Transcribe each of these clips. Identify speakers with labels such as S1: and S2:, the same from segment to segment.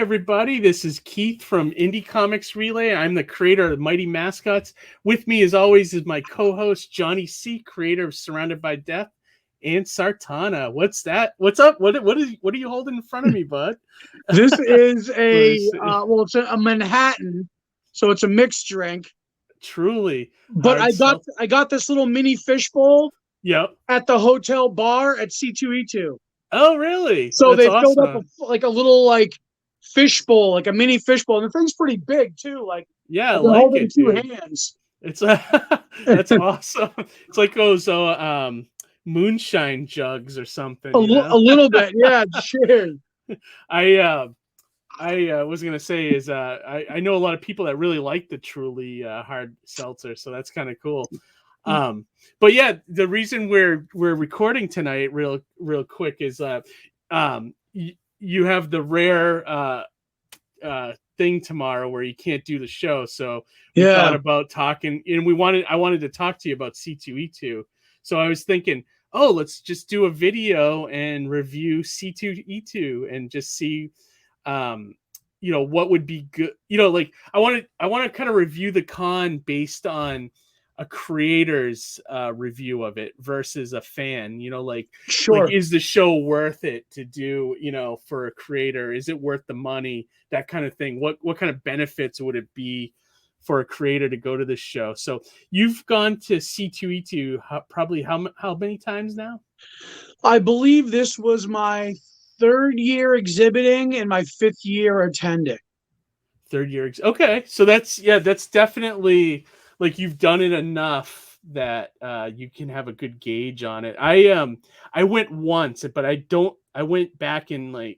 S1: everybody. This is Keith from Indie Comics Relay. I'm the creator of Mighty Mascots. With me, as always, is my co-host, Johnny C., creator of Surrounded by Death and Sartana. What's that? What's up? What are you holding in front of me, bud?
S2: This is it's a Manhattan, so it's a mixed drink.
S1: Truly.
S2: But I got this little mini fishbowl.
S1: Yep.
S2: At the hotel bar at C2E2.
S1: Oh, really?
S2: So they filled up a little fishbowl, like a mini fishbowl, and the thing's pretty big too.
S1: Yeah, I like it.
S2: Two hands.
S1: It's that's awesome. It's like those moonshine jugs or something.
S2: A little bit, yeah. Cheers.
S1: I was gonna say is I know a lot of people that really like the Truly hard seltzer, so that's kind of cool. But yeah, the reason we're recording tonight real quick is you have the rare thing tomorrow where you can't do the show, so we thought about talking, and I wanted to talk to you about C2E2. So I was thinking, let's just do a video and review C2E2 and just see what would be good. I want to kind of review the con based on a creator's review of it versus a fan.
S2: Sure.
S1: Is the show worth it to do, for a creator? Is it worth the money? That kind of thing. What kind of benefits would it be for a creator to go to this show? So you've gone to C2E2 probably how many times now?
S2: I believe this was my third year exhibiting and my fifth year attending.
S1: Third year. Okay. So that's definitely, you've done it enough that you can have a good gauge on it. I went once, but I went back in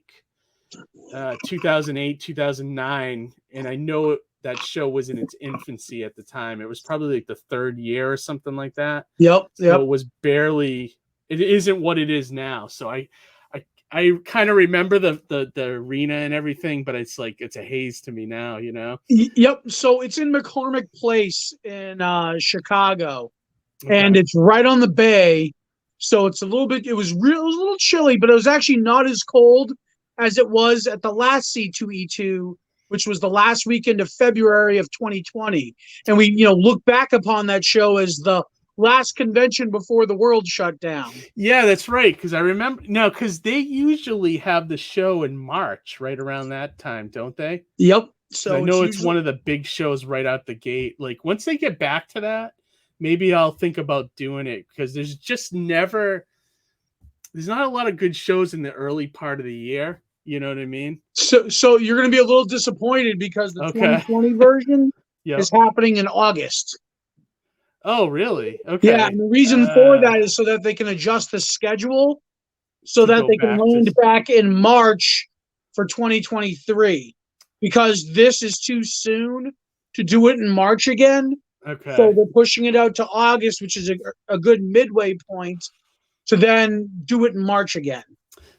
S1: 2008, 2009, and I know that show was in its infancy at the time. It was probably the third year or something like that.
S2: Yep.
S1: So it isn't what it is now. So I kind of remember the arena and everything, but it's a haze to me now,
S2: Yep. So it's in McCormick Place in Chicago, and it's right on the bay. So it's it was a little chilly, but it was actually not as cold as it was at the last C2E2, which was the last weekend of February of 2020. And we, look back upon that show as the last convention before the world shut down.
S1: Yeah, that's right. Because I remember now, because they usually have the show in March, right around that time, don't they?
S2: Yep. So
S1: I know it's one of the big shows right out the gate. Once they get back to that, maybe I'll think about doing it, because there's not a lot of good shows in the early part of the year. You know what I mean?
S2: So you're going to be a little disappointed because the 2020 version is happening in August.
S1: Oh, really? Okay.
S2: Yeah, and the reason for that is so that they can adjust the schedule so that they can land back in March for 2023. Because this is too soon to do it in March again.
S1: Okay.
S2: So they're pushing it out to August, which is a good midway point, to then do it in March again.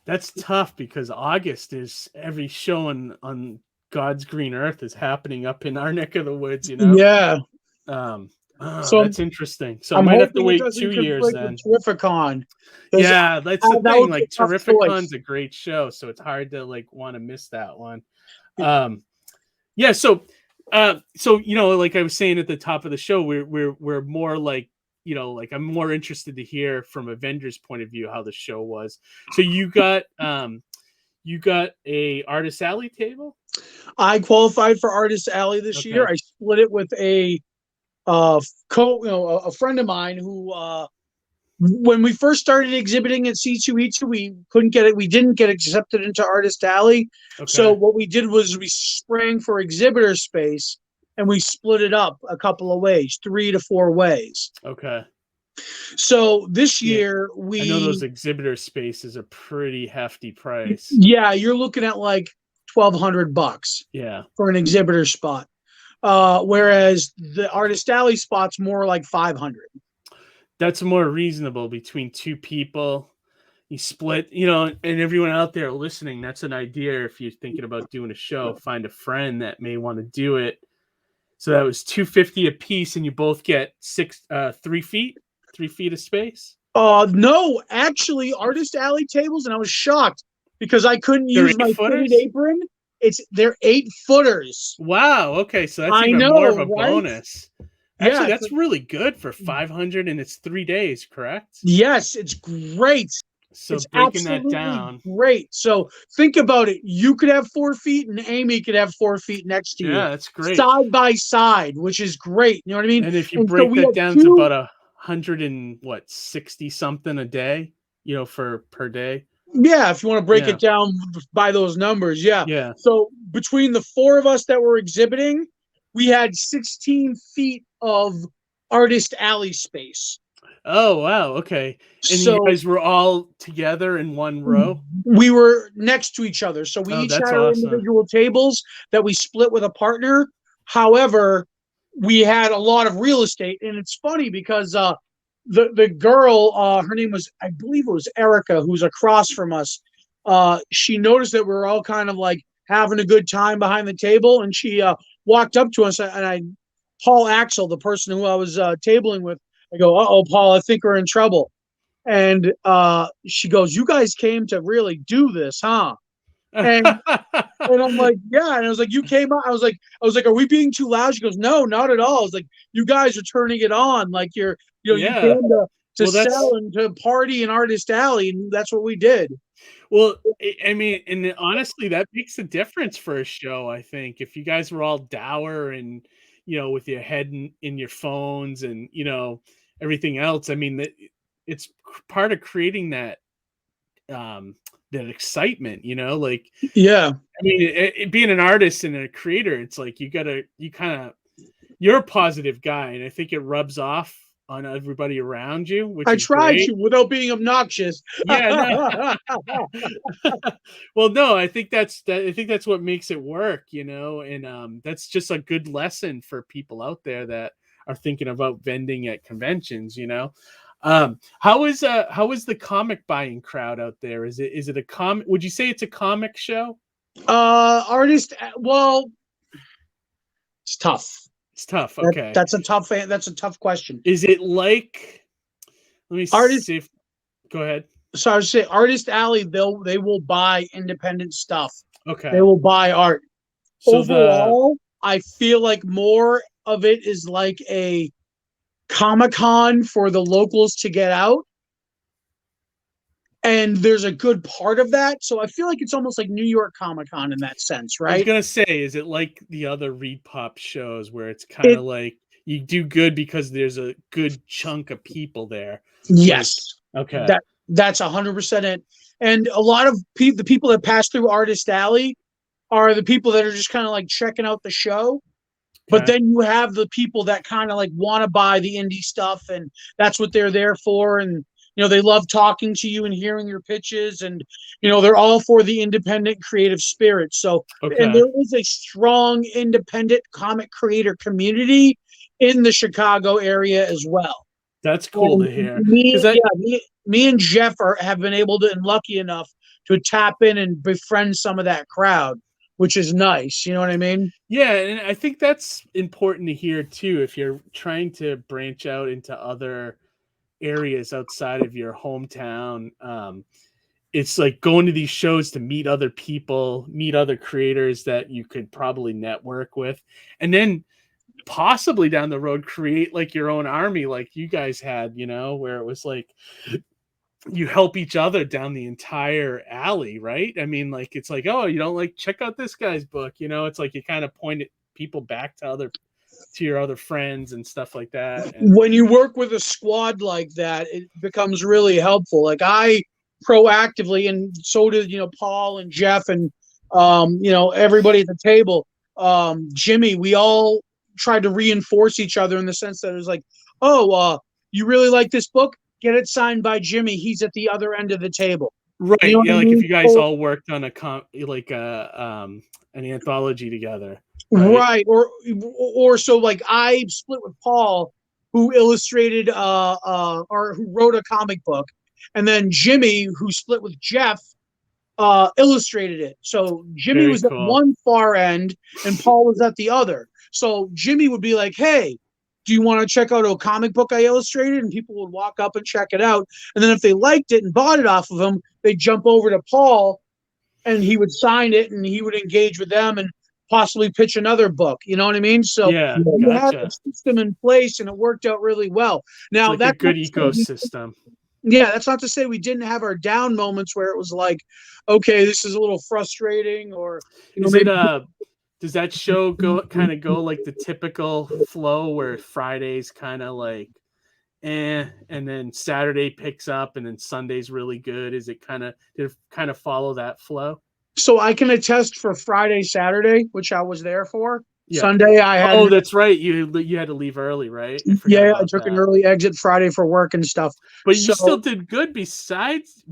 S1: That's tough, because August is every show on God's green earth is happening up in our neck of the woods,
S2: Yeah.
S1: So that's interesting. So I might have to wait 2 years then.
S2: Terrificon.
S1: Yeah, that's the thing. Terrificon's a great show, so it's hard to want to miss that one. Yeah. So I was saying at the top of the show, we're more I'm more interested to hear from a vendor's point of view how the show was. So you got a Artist Alley table?
S2: I qualified for Artist Alley this year. I split it with a friend of mine who when we first started exhibiting at C2E2, we didn't get accepted into Artist Alley. Okay. So what we did was we sprang for exhibitor space, and we split it up a couple of ways, 3 to 4 ways.
S1: Okay.
S2: So this year I
S1: know those exhibitor spaces are pretty hefty price.
S2: Yeah, you're looking at $1,200.
S1: Yeah.
S2: For an exhibitor spot. Whereas the Artist Alley spot's more like $500.
S1: That's more reasonable between 2 people. You split, and everyone out there listening, that's an idea. If you're thinking about doing a show, find a friend that may want to do it. So that was $250 a piece, and you both get 3 feet of space.
S2: No, actually, Artist Alley tables, and I was shocked because I couldn't use my fitted apron. they're 8-footers.
S1: Wow. Okay, so that's
S2: I
S1: even
S2: know,
S1: more of a
S2: right?
S1: bonus. Actually,
S2: Yeah.
S1: that's really good for 500, and it's 3 days, correct?
S2: Yes, it's great.
S1: So
S2: It's
S1: breaking that
S2: absolutely
S1: down,
S2: great. So think about it. You could have 4 feet, and Amy could have 4 feet next to you,
S1: yeah, that's great.
S2: side by side, which is great. You know what I mean?
S1: And if you
S2: And so
S1: break
S2: we
S1: that
S2: have
S1: down to
S2: two.
S1: about 160 something a day, for per day.
S2: Yeah, if you want to break
S1: Yeah.
S2: it down by those numbers, yeah.
S1: Yeah.
S2: So between the 4 of us that were exhibiting, we had 16 feet of artist alley space.
S1: Oh, wow. Okay. And you
S2: So
S1: guys were all together in one row?
S2: we were next to each other. So we
S1: Oh,
S2: each
S1: that's
S2: had our
S1: awesome.
S2: individual tables that we split with a partner. However, we had a lot of real estate. And it's funny because the girl, her name was, I believe it was Erica, who's across from us. She noticed that we were all kind of like having a good time behind the table. And she walked up to us, and Paul Axel, the person who I was tabling with, I go, "Uh-oh, Paul, I think we're in trouble." And she goes, "You guys came to really do this, huh?" And I'm like, "Yeah." And I was like, "You came out." I was like, "Are we being too loud?" She goes, "No, not at all." I was like, "You guys are turning it on. Like you
S1: Yeah.
S2: came to
S1: Well,
S2: sell
S1: that's
S2: and to party in Artist Alley, and that's what we did."
S1: well, I mean, and honestly, that makes a difference for a show, I think. If you guys were all dour and, with your head in your phones and, everything else, I mean, it's part of creating um, that excitement, like,
S2: Yeah,
S1: I mean, being an artist and a creator, it's like you're a positive guy, and I think it rubs off on everybody around you, which
S2: I
S1: is
S2: tried
S1: great.
S2: to without being obnoxious.
S1: Yeah, no. Well, no, I think that's what makes it work, and that's just a good lesson for people out there that are thinking about vending at conventions. How is the comic buying crowd out there? Is it a comic? Would you say it's a comic show?
S2: Artist, well, it's tough.
S1: It's tough.
S2: That,
S1: Okay.
S2: that's a tough that's a tough question.
S1: Is it like? Let me
S2: Artist,
S1: see if. Go ahead.
S2: so I would say Artist Alley, they will buy independent stuff. They
S1: Okay.
S2: will buy art.
S1: So the
S2: Overall, I feel like more of it is like a Comic-Con for the locals to get out. And there's a good part of that. So I feel like it's almost like New York Comic-Con in that sense,
S1: I was
S2: right?
S1: gonna say, is it like the other Reed Pop shows where it's kind
S2: It
S1: of like you do good because there's a good chunk of people there? Like,
S2: Yes.
S1: okay,
S2: That's 100% it. And a lot of the people that pass through Artist Alley are the people that are just kind of like checking out the show. But
S1: okay,
S2: then you have the people that kind of like want to buy the indie stuff, and that's what they're there for. And they love talking to you and hearing your pitches, and they're all for the independent creative spirit. So, and
S1: okay.
S2: there is a strong independent comic creator community in the Chicago area as well.
S1: That's cool
S2: And
S1: to hear.
S2: me,
S1: Because I
S2: yeah, me and Jeff have been able to and lucky enough to tap in and befriend some of that crowd, which is nice. You know what I mean?
S1: Yeah, and I think that's important to hear too. If you're trying to branch out into other areas outside of your hometown, it's like going to these shows to meet other people, meet other creators that you could probably network with, and then possibly down the road create like your own army like you guys had, where it was like you help each other down the entire alley, right? I mean, like it's like, oh, you don't like check out this guy's book, it's like you kind of pointed people back to your other friends and stuff like that. And
S2: When you work with a squad like that, it becomes really helpful. Like I proactively, and so did Paul and Jeff and everybody at the table. Jimmy, we all tried to reinforce each other in the sense that it was like, oh, you really like this book? Get it signed by Jimmy. He's at the other end of the table. You
S1: right,
S2: know what
S1: yeah,
S2: I
S1: like if
S2: mean?
S1: you guys
S2: So
S1: all worked on like an anthology together, right?
S2: Right. Or so like I split with Paul, who illustrated or who wrote a comic book, and then Jimmy, who split with Jeff, illustrated it. So Jimmy
S1: Very
S2: was at
S1: cool.
S2: one far end and Paul was at the other. So Jimmy would be like, "Hey, do you want to check out a comic book I illustrated?" And people would walk up and check it out. And then if they liked it and bought it off of him, they'd jump over to Paul and he would sign it, and he would engage with them and possibly pitch another book. You know what I mean? So
S1: Yeah,
S2: we had a
S1: gotcha.
S2: system in place, and it worked out really well.
S1: It's
S2: Now
S1: like a
S2: that's
S1: good ecosystem.
S2: yeah, that's not to say we didn't have our down moments where it was like, okay, this is a little frustrating, or
S1: Is
S2: maybe.
S1: it does that show go like the typical flow where Friday's kind of like and then Saturday picks up and then Sunday's really good? Is it did it kind of follow that flow?
S2: So I can attest for Friday, Saturday, which I was there for.
S1: Yeah.
S2: Sunday, I had.
S1: Oh, that's right. You had to leave early, right? I forgot
S2: Yeah, I
S1: about
S2: took an
S1: that.
S2: early exit Friday for work and stuff.
S1: But you
S2: So
S1: still did good besides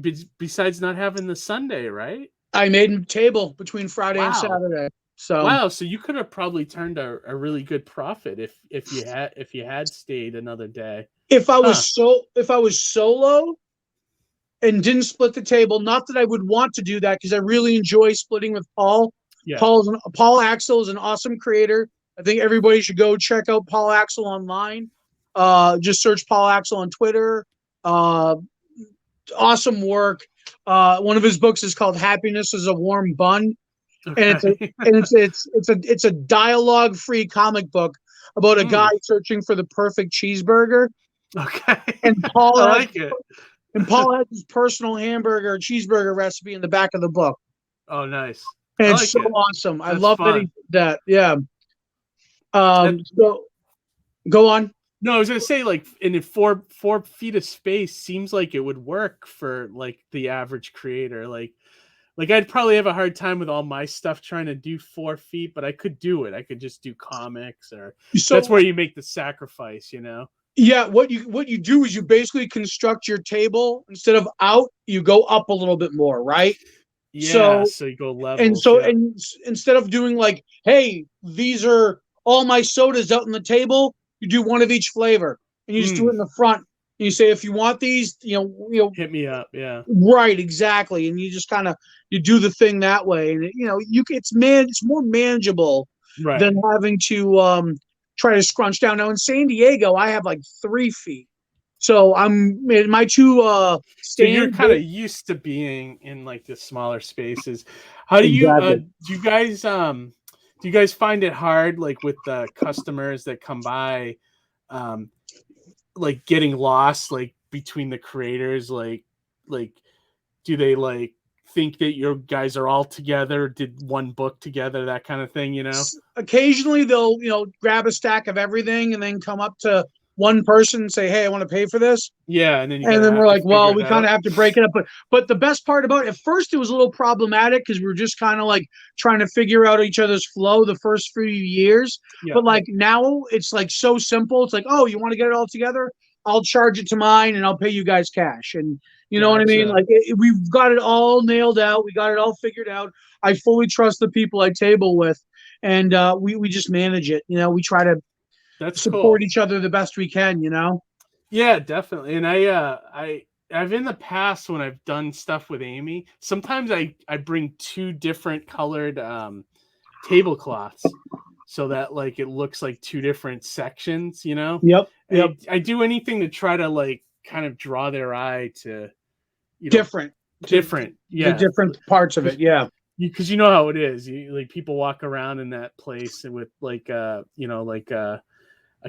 S1: not having the Sunday, right?
S2: I made a table between Friday and
S1: Wow.
S2: Saturday. So
S1: Wow, so you could have probably turned a really good profit if you had stayed another day.
S2: if I
S1: Huh.
S2: was solo and didn't split the table, not that I would want to do that because I really enjoy splitting with Paul.
S1: Yeah.
S2: Paul Axel is an awesome creator. I think everybody should go check out Paul Axel online. Just search Paul Axel on Twitter. Awesome work. One of his books is called "Happiness is a Warm Bun," and
S1: Okay.
S2: it's a dialogue-free comic book about a guy searching for the perfect cheeseburger.
S1: Okay.
S2: And Paul
S1: I
S2: has,
S1: like it.
S2: And Paul has his personal hamburger cheeseburger recipe in the back of the book.
S1: Oh, nice.
S2: And
S1: I
S2: it's
S1: like
S2: so
S1: it.
S2: awesome. I
S1: That's
S2: love that he
S1: fun.
S2: did that. Yeah. So go on.
S1: No, I was gonna say, like, in 4 feet of space seems like it would work for like the average creator. Like I'd probably have a hard time with all my stuff trying to do 4 feet, but I could do it. I could just do comics, or that's where you make the sacrifice, you know?
S2: Yeah, what you do is you basically construct your table instead of out, you go up a little bit more, right?
S1: Yeah, so you go levels.
S2: And instead of doing like, hey, these are all my sodas out on the table, you do one of each flavor, and you just do it in the front. And you say, if you want these,
S1: hit me up. Yeah,
S2: right, exactly. And you just kind of you do the thing that way, and it's more manageable
S1: right.
S2: than having to try to scrunch down. Now in San Diego, I have like 3 feet. So I'm in my two
S1: So you're kind of used to being in like the smaller spaces. How do you do you guys find it hard, like with the customers that come by, like getting lost like between the creators, like do they like think that your guys are all together, did one book together, that kind of thing, you know?
S2: Occasionally they'll grab a stack of everything and then come up to one person and say, hey, I want to pay for this.
S1: Yeah, and then
S2: we're like, well, we kind of have to break it up. But the best part about it, at first it was a little problematic because we were just kind of like trying to figure out each other's flow the first few years. Yeah. But like now it's like so simple. It's like, oh, you want to get it all together? I'll charge it to mine and I'll pay you guys cash. And you know what I mean? Like we've got it all nailed out. We got it all figured out. I fully trust the people I table with, and we just manage it. We try to support each other the best we can.
S1: Yeah, definitely. And I've in the past when I've done stuff with Amy, sometimes I bring 2 different colored tablecloths so that like it looks like 2 different sections, you know?
S2: Yep.
S1: I do anything to try to like kind of draw their eye to
S2: different.
S1: Yeah.
S2: The different parts of it. Yeah.
S1: Because you know how it is. Like people walk around in that place with like a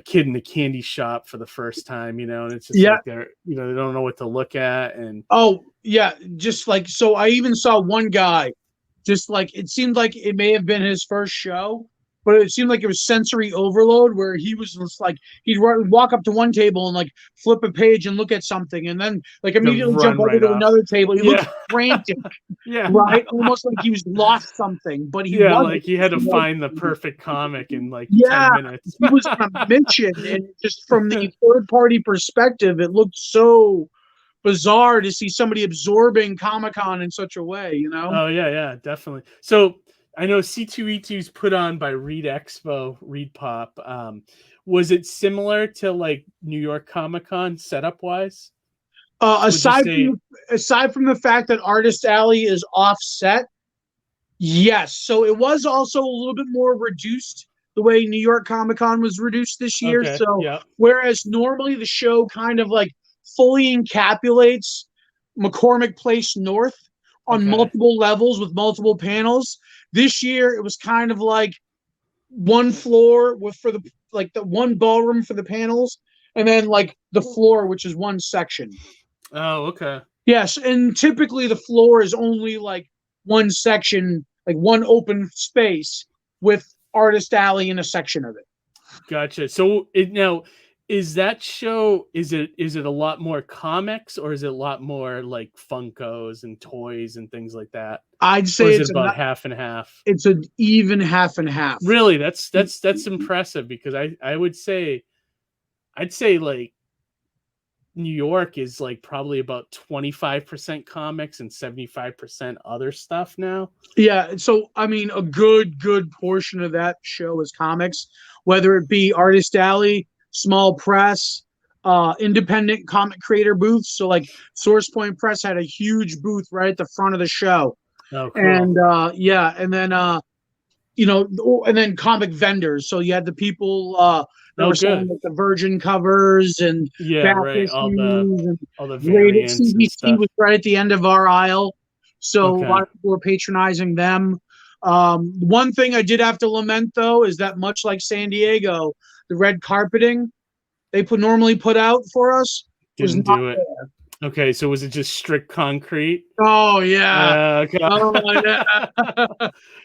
S1: kid in the candy shop for the first time, and it's just like they're, they don't know what to look at. And
S2: just like, so I even saw one guy, just like, it seemed like it may have been his first show, but it seemed like it was sensory overload where he was just like, he'd walk up to one table and like flip a page and look at something and then like immediately jump over to another table. He looked frantic. Right? Almost like he was lost something, but he wasn't.
S1: Like he had to find the perfect comic in like 10 minutes.
S2: He was on a mission, and just from the third party perspective, it looked so bizarre to see somebody absorbing Comic-Con in such a way,
S1: Oh yeah, definitely. So I know C2E2 is put on by Read Expo, Read Pop. Was it similar to like New York Comic-Con setup wise?
S2: Aside from the fact that Artist Alley is offset, yes. So it was also a little bit more reduced the way New York Comic-Con was reduced this year.
S1: Okay,
S2: so whereas normally the show kind of like fully encapsulates McCormick Place North, on multiple levels with multiple panels. This year, it was kind of like one floor with for the one ballroom for the panels, and then like the floor, which is one section.
S1: Oh, okay.
S2: Yes, and typically the floor is only like one section, like one open space with Artist Alley in a section of it.
S1: Gotcha. So is that show, is it a lot more comics, or is it a lot more like Funkos and toys and things like that?
S2: I'd
S1: Or
S2: say
S1: is it
S2: it's
S1: about half and half?
S2: it's an even half and half.
S1: Really? That's impressive, because I'd say like New York is like probably about 25% comics and 75% other stuff now.
S2: Yeah, so I mean, a good portion of that show is comics, whether it be Artist Alley, small press, independent comic creator booths. So like Source Point Press had a huge booth right at the front of the show.
S1: Oh, cool.
S2: And and then and then comic vendors. So you had the people that were selling like the Virgin covers and back issues,
S1: all the
S2: variants.
S1: variants and stuff.
S2: Was right at the end of our aisle, so a lot of people were patronizing them. One thing I did have to lament, though, is that much like San Diego, the red carpeting they normally put out for us
S1: didn't do it. There. Okay, so was it just strict concrete?
S2: Oh yeah.
S1: Okay.
S2: Oh, yeah.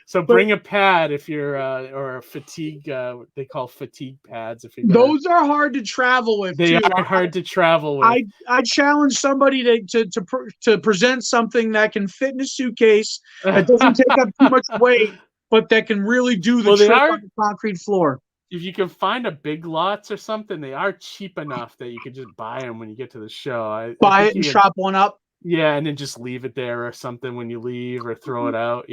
S1: So bring a pad if you're or a fatigue. They call fatigue pads. If you
S2: those are hard to travel with.
S1: They are hard to travel with.
S2: I challenge somebody to present something that can fit in a suitcase that doesn't take up too much weight, but that can really do the trick on the concrete floor.
S1: If you can find a Big Lots or something, they are cheap enough that you could just buy them when you get to the show.
S2: Buy it and chop one up.
S1: Yeah, and then just leave it there or something when you leave, or throw it out.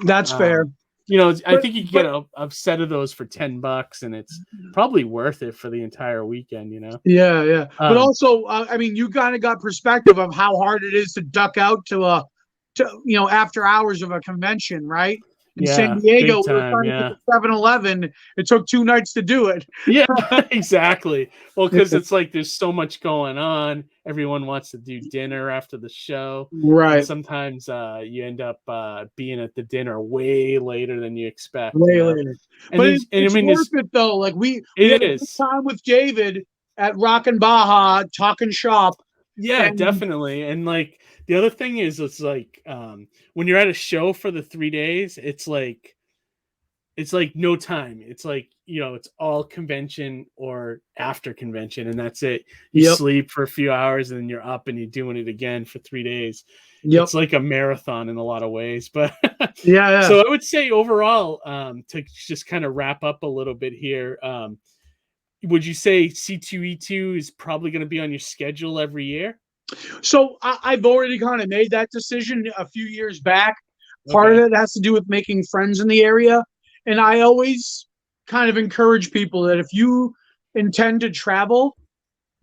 S2: That's fair.
S1: I think you can get a set of those for $10, and it's probably worth it for the entire weekend.
S2: Yeah. But also, I mean, you kind of got perspective of how hard it is to duck out to after hours of a convention, right? In San Diego, we were trying to 7-Eleven. It took 2 nights to do it.
S1: Yeah, exactly. Well, because it's like there's so much going on. Everyone wants to do dinner after the show.
S2: Right.
S1: And sometimes you end up being at the dinner way later than you expect.
S2: Way later.
S1: And
S2: but it's worth it, though. Like we had a good time with David at Rockin' Baja talking shop.
S1: Yeah, definitely. And like the other thing is, it's like when you're at a show for the 3 days, it's like no time. It's like, it's all convention or after convention, and that's it. You sleep for a few hours and then you're up and you're doing it again for 3 days. It's like a marathon in a lot of ways. But
S2: yeah.
S1: So I would say overall, to just kind of wrap up a little bit here, would you say C2E2 is probably going to be on your schedule every year?
S2: So I've already kind of made that decision a few years back. Part of it has to do with making friends in the area. And I always kind of encourage people that if you intend to travel,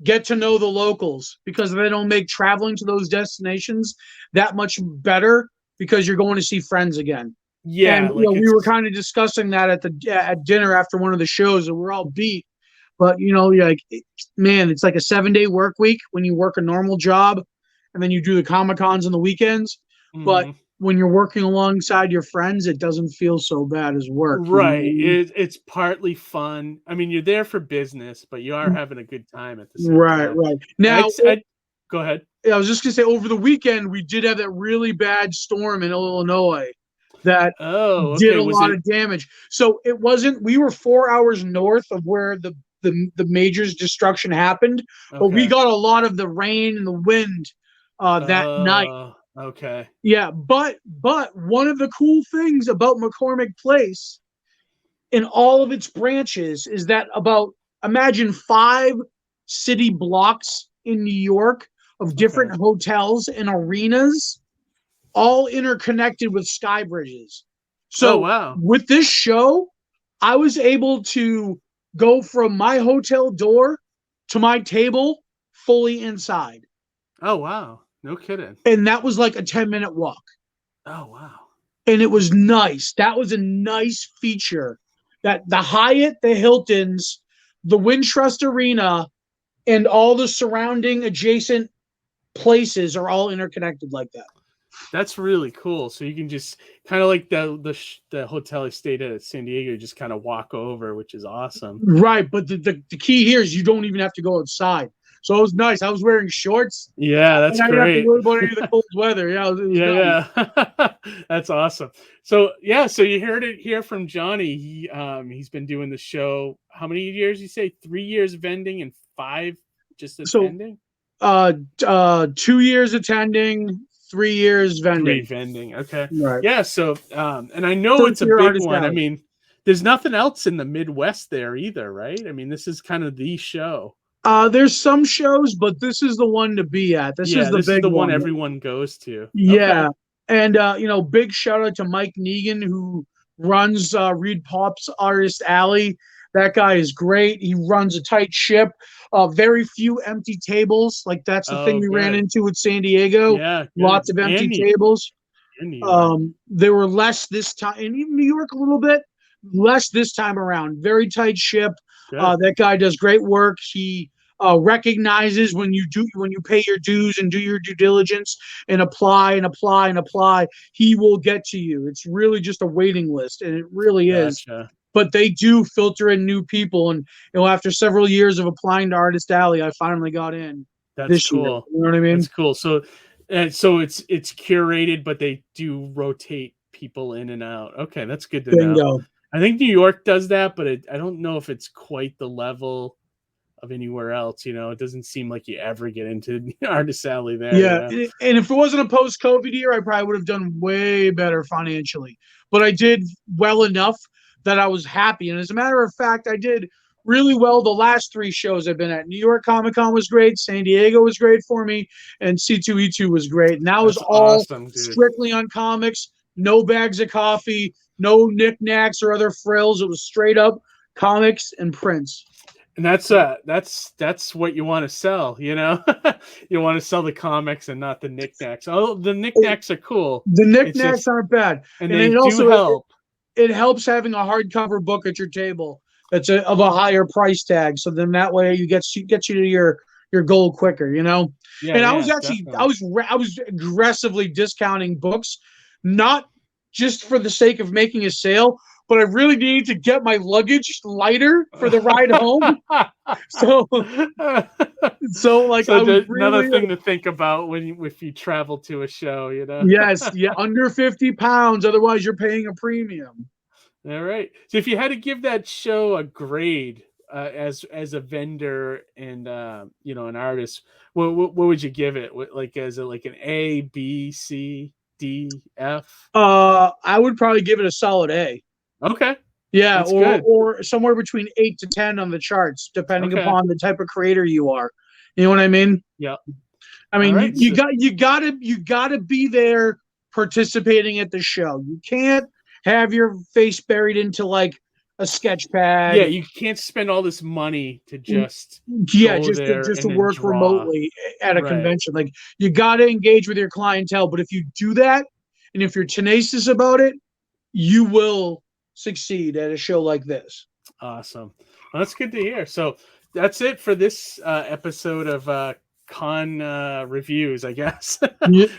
S2: get to know the locals, because they don't make traveling to those destinations that much better, because you're going to see friends again.
S1: Yeah.
S2: And, we were kind of discussing that at dinner after one of the shows, and we're all beat. But, you're like, man, it's like a 7-day work week when you work a normal job and then you do the Comic-Cons on the weekends. Mm-hmm. But when you're working alongside your friends, it doesn't feel so bad as work.
S1: Right. It's partly fun. I mean, you're there for business, but you are having a good time at the same time. Right.
S2: Now,
S1: go ahead.
S2: I was just going to say, over the weekend, we did have that really bad storm in Illinois that did a lot of damage. So it wasn't, we were 4 hours north of where the major's destruction happened, but we got a lot of the rain and the wind that night.
S1: Okay.
S2: Yeah, but one of the cool things about McCormick Place in all of its branches is that imagine 5 city blocks in New York of different hotels and arenas, all interconnected with sky bridges. So with this show, I was able to go from my hotel door to my table fully inside.
S1: Oh, wow. No kidding.
S2: And that was like a 10-minute walk.
S1: Oh, wow.
S2: And it was nice. That was a nice feature. That the Hyatt, the Hiltons, the Wintrust Arena, and all the surrounding adjacent places are all interconnected like that.
S1: That's really cool. So you can just kind of like the hotel I stayed at San Diego, just kind of walk over, which is awesome.
S2: Right, but the key here is you don't even have to go outside. So it was nice. I was wearing shorts.
S1: Yeah, that's
S2: and I didn't have to
S1: great.
S2: worry about any of the cold weather. Yeah, it was nice.
S1: Yeah. That's awesome. So yeah, so you heard it here from Johnny. He's been doing the show. How many years you say? 3 years vending and 5 just attending?
S2: So 2 years attending, 3 years vending.
S1: 3 vending. Okay.
S2: Right.
S1: Yeah, so and I know
S2: So
S1: it's a big one. I mean, there's nothing else in the Midwest there either, right? I mean, this is kind of the show.
S2: There's some shows, but this is the one to be at. This is the
S1: one everyone goes to.
S2: Yeah.
S1: Okay.
S2: And big shout out to Mike Negan, who runs Reed Pop's Artist Alley. That guy is great. He runs a tight ship. Very few empty tables. Like that's the thing we ran into with San Diego.
S1: Yeah,
S2: lots of empty tables. There were less this time, and even New York a little bit less this time around. Very tight ship. That guy does great work. He recognizes when you pay your dues and do your due diligence and apply. He will get to you. It's really just a waiting list, and it really is. But they do filter in new people, and after several years of applying to Artist Alley, I finally got in.
S1: That's cool.
S2: Year. You know what I mean?
S1: That's cool. So it's curated, but they do rotate people in and out. Okay, that's good to know. I think New York does that, but I don't know if it's quite the level of anywhere else. It doesn't seem like you ever get into Artist Alley there.
S2: Yeah, and if it wasn't a post-COVID year, I probably would have done way better financially. But I did well enough that I was happy. And as a matter of fact, I did really well the last 3 shows I've been at. New York Comic Con was great. San Diego was great for me. And C2E2 was great. And that was all awesome, strictly on comics. No bags of coffee, no knickknacks or other frills. It was straight up comics and prints.
S1: And that's what you want to sell, You want to sell the comics and not the knickknacks. Oh, the knickknacks are cool.
S2: The knickknacks aren't bad.
S1: And they do help.
S2: It helps having a hardcover book at your table that's of a higher price tag. So then that way you get you to your goal quicker, Yeah, and I was actually definitely. I was aggressively discounting books, not just for the sake of making a sale, but I really needed to get my luggage lighter for the ride home. So
S1: another thing to think about if you travel to a show,
S2: Yes, under 50 pounds. Otherwise, you're paying a premium.
S1: All right. So if you had to give that show a grade as a vendor and an artist, what would you give it? As an A, B, C, D, F?
S2: I would probably give it a solid A.
S1: Okay.
S2: Yeah, or somewhere between 8 to 10 on the charts, depending upon the type of creator you are. You know what I mean?
S1: Yeah.
S2: I mean, you gotta be there participating at the show. You can't have your face buried into like a sketch pad.
S1: Yeah, you can't spend all this money to just
S2: to work remotely at a convention. Like you gotta engage with your clientele. But if you do that, and if you're tenacious about it, you will succeed at a show like this.
S1: Awesome. Well, that's good to hear. So that's it for this episode of con reviews, I guess.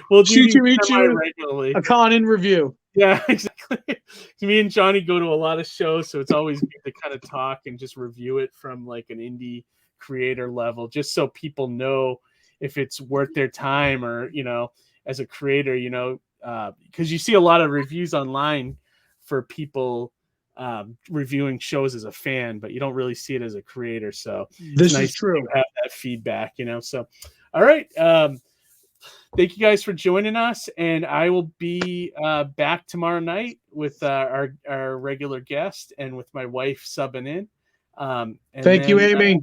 S2: We'll do C2E2 regularly. A con in review.
S1: Yeah, exactly. Me and Johnny go to a lot of shows, so it's always good to kind of talk and just review it from like an indie creator level, just so people know if it's worth their time or, as a creator, because you see a lot of reviews online for people reviewing shows as a fan, but you don't really see it as a creator. So
S2: this is true.
S1: To have that feedback, So, all right. Thank you guys for joining us, and I will be back tomorrow night with our regular guest and with my wife subbing in.
S2: Thank you, Amy.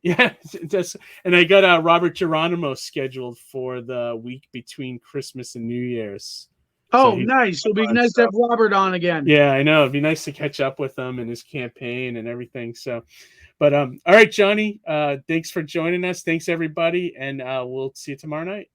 S1: And I got Robert Geronimo scheduled for the week between Christmas and New Year's.
S2: Oh, nice. It'll be nice to have Robert on again.
S1: Yeah, I know. It'd be nice to catch up with him and his campaign and everything. So, but all right, Johnny, thanks for joining us. Thanks, everybody. And we'll see you tomorrow night.